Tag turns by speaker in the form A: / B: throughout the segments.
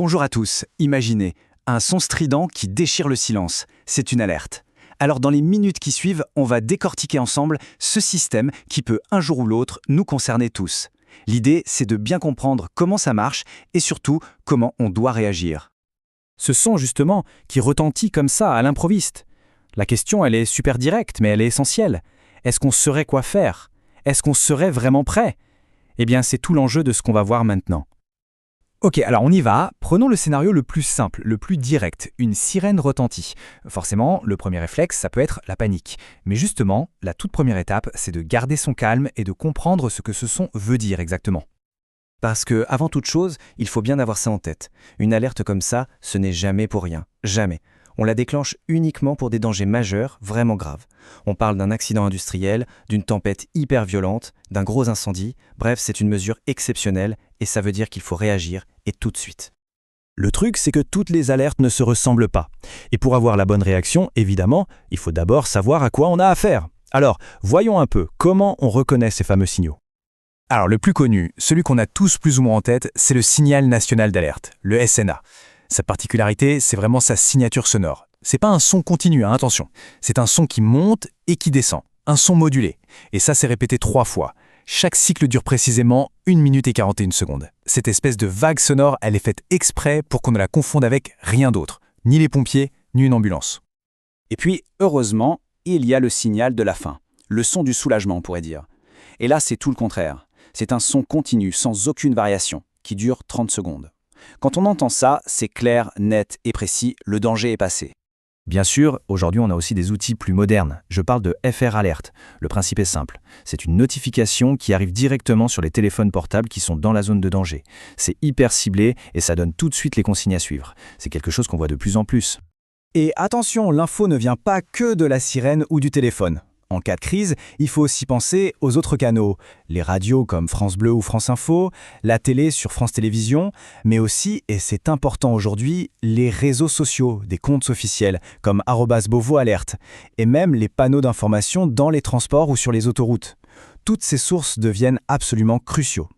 A: Bonjour à tous, imaginez, un son strident qui déchire le silence, c'est une alerte. Alors dans les minutes qui suivent, on va décortiquer ensemble ce système qui peut un jour ou l'autre nous concerner tous. L'idée, c'est de bien comprendre comment ça marche et surtout comment on doit réagir.
B: Ce son, justement, qui retentit comme ça à l'improviste. La question, elle est super directe, mais elle est essentielle. Est-ce qu'on saurait quoi faire? Est-ce qu'on serait vraiment prêt? Eh bien, c'est tout l'enjeu de ce qu'on va voir maintenant. Ok, alors on y va. Prenons le scénario le plus simple, le plus direct. Une sirène retentit. Forcément, le premier réflexe, ça peut être la panique. Mais justement, la toute première étape, c'est de garder son calme et de comprendre ce que ce son veut dire exactement.
A: Parce que, avant toute chose, il faut bien avoir ça en tête. Une alerte comme ça, ce n'est jamais pour rien. Jamais. On la déclenche uniquement pour des dangers majeurs, vraiment graves. On parle d'un accident industriel, d'une tempête hyper violente, d'un gros incendie. Bref, c'est une mesure exceptionnelle et ça veut dire qu'il faut réagir et tout de suite.
B: Le truc, c'est que toutes les alertes ne se ressemblent pas. Et pour avoir la bonne réaction, évidemment, il faut d'abord savoir à quoi on a affaire. Alors, voyons un peu comment on reconnaît ces fameux signaux. Alors, le plus connu, celui qu'on a tous plus ou moins en tête, c'est le signal national d'alerte, le SNA. Sa particularité, c'est vraiment sa signature sonore. C'est pas un son continu, hein, attention. C'est un son qui monte et qui descend. Un son modulé. Et ça, c'est répété 3 fois. Chaque cycle dure précisément 1 minute et 41 secondes. Cette espèce de vague sonore, elle est faite exprès pour qu'on ne la confonde avec rien d'autre. Ni les pompiers, ni une ambulance.
C: Et puis, heureusement, il y a le signal de la fin. Le son du soulagement, on pourrait dire. Et là, c'est tout le contraire. C'est un son continu, sans aucune variation, qui dure 30 secondes. Quand on entend ça, c'est clair, net et précis, le danger est passé.
B: Bien sûr, aujourd'hui on a aussi des outils plus modernes. Je parle de FR Alert. Le principe est simple. C'est une notification qui arrive directement sur les téléphones portables qui sont dans la zone de danger. C'est hyper ciblé et ça donne tout de suite les consignes à suivre. C'est quelque chose qu'on voit de plus en plus.
A: Et attention, l'info ne vient pas que de la sirène ou du téléphone. En cas de crise, il faut aussi penser aux autres canaux, les radios comme France Bleu ou France Info, la télé sur France Télévisions, mais aussi, et c'est important aujourd'hui, les réseaux sociaux, des comptes officiels comme @BovoAlerte, et même les panneaux d'information dans les transports ou sur les autoroutes. Toutes ces sources deviennent absolument cruciaux.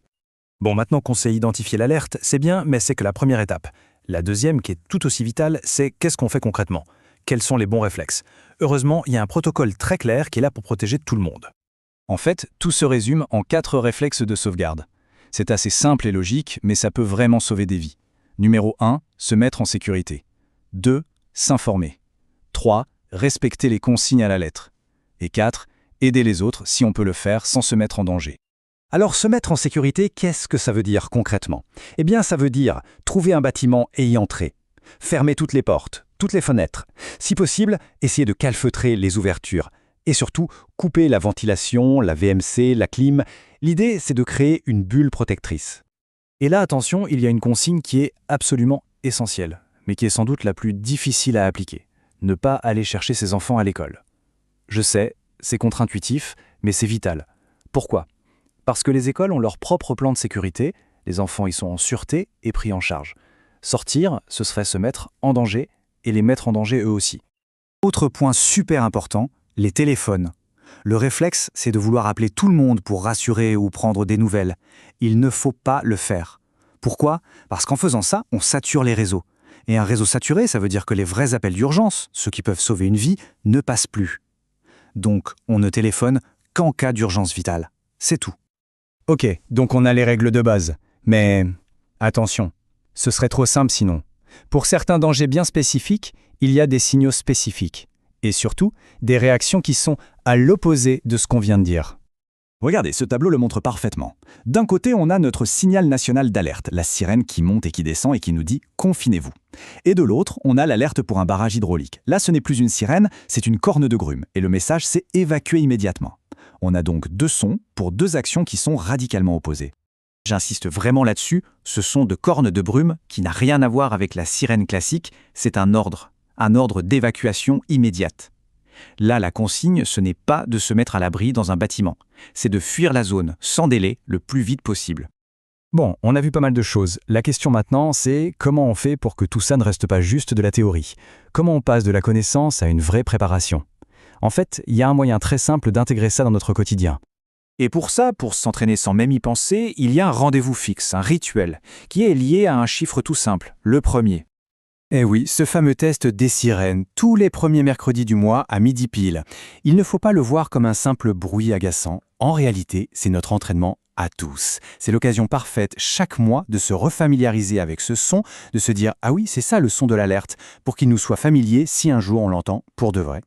B: Bon, maintenant qu'on sait identifier l'alerte, c'est bien, mais c'est que la première étape. La deuxième, qui est tout aussi vitale, c'est qu'est-ce qu'on fait concrètement? Quels sont les bons réflexes? Heureusement, il y a un protocole très clair qui est là pour protéger tout le monde.
A: En fait, tout se résume en 4 réflexes de sauvegarde. C'est assez simple et logique, mais ça peut vraiment sauver des vies. Numéro 1, se mettre en sécurité. 2, s'informer. 3, respecter les consignes à la lettre. Et 4, aider les autres si on peut le faire sans se mettre en danger. Alors, se mettre en sécurité, qu'est-ce que ça veut dire concrètement? Eh bien, ça veut dire trouver un bâtiment et y entrer. Fermer toutes les portes, toutes les fenêtres. Si possible, essayer de calfeutrer les ouvertures. Et surtout, couper la ventilation, la VMC, la clim. L'idée, c'est de créer une bulle protectrice.
B: Et là, attention, il y a une consigne qui est absolument essentielle, mais qui est sans doute la plus difficile à appliquer. Ne pas aller chercher ses enfants à l'école. Je sais, c'est contre-intuitif, mais c'est vital. Pourquoi? Parce que les écoles ont leur propre plan de sécurité, les enfants y sont en sûreté et pris en charge. Sortir, ce serait se mettre en danger et les mettre en danger eux aussi.
A: Autre point super important, les téléphones. Le réflexe, c'est de vouloir appeler tout le monde pour rassurer ou prendre des nouvelles. Il ne faut pas le faire. Pourquoi? Parce qu'en faisant ça, on sature les réseaux. Et un réseau saturé, ça veut dire que les vrais appels d'urgence, ceux qui peuvent sauver une vie, ne passent plus. Donc, on ne téléphone qu'en cas d'urgence vitale. C'est tout. Ok, donc on a les règles de base. Mais attention, ce serait trop simple sinon. Pour certains dangers bien spécifiques, il y a des signaux spécifiques. Et surtout, des réactions qui sont à l'opposé de ce qu'on vient de dire. Regardez, ce tableau le montre parfaitement. D'un côté, on a notre signal national d'alerte, la sirène qui monte et qui descend et qui nous dit « confinez-vous ». Et de l'autre, on a l'alerte pour un barrage hydraulique. Là, ce n'est plus une sirène, c'est une corne de grume. Et le message, c'est « évacuer immédiatement ». On a donc 2 sons pour 2 actions qui sont radicalement opposées. J'insiste vraiment là-dessus, ce son de corne de brume qui n'a rien à voir avec la sirène classique, c'est un ordre d'évacuation immédiate. Là, la consigne, ce n'est pas de se mettre à l'abri dans un bâtiment, c'est de fuir la zone, sans délai, le plus vite possible.
B: Bon, on a vu pas mal de choses. La question maintenant, c'est comment on fait pour que tout ça ne reste pas juste de la théorie? Comment on passe de la connaissance à une vraie préparation? En fait, il y a un moyen très simple d'intégrer ça dans notre quotidien.
A: Et pour ça, pour s'entraîner sans même y penser, il y a un rendez-vous fixe, un rituel, qui est lié à un chiffre tout simple, le premier. Eh oui, ce fameux test des sirènes, tous les premiers mercredis du mois à midi pile. Il ne faut pas le voir comme un simple bruit agaçant. En réalité, c'est notre entraînement à tous. C'est l'occasion parfaite chaque mois de se refamiliariser avec ce son, de se dire « Ah oui, c'est ça le son de l'alerte », pour qu'il nous soit familier si un jour on l'entend pour de vrai.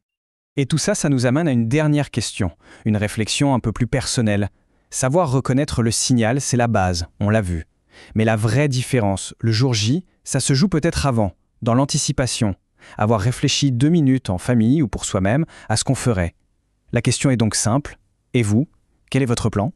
B: Et tout ça, ça nous amène à une dernière question, une réflexion un peu plus personnelle. Savoir reconnaître le signal, c'est la base, on l'a vu. Mais la vraie différence, le jour J, ça se joue peut-être avant, dans l'anticipation. Avoir réfléchi 2 minutes en famille ou pour soi-même à ce qu'on ferait. La question est donc simple. Et vous, quel est votre plan ?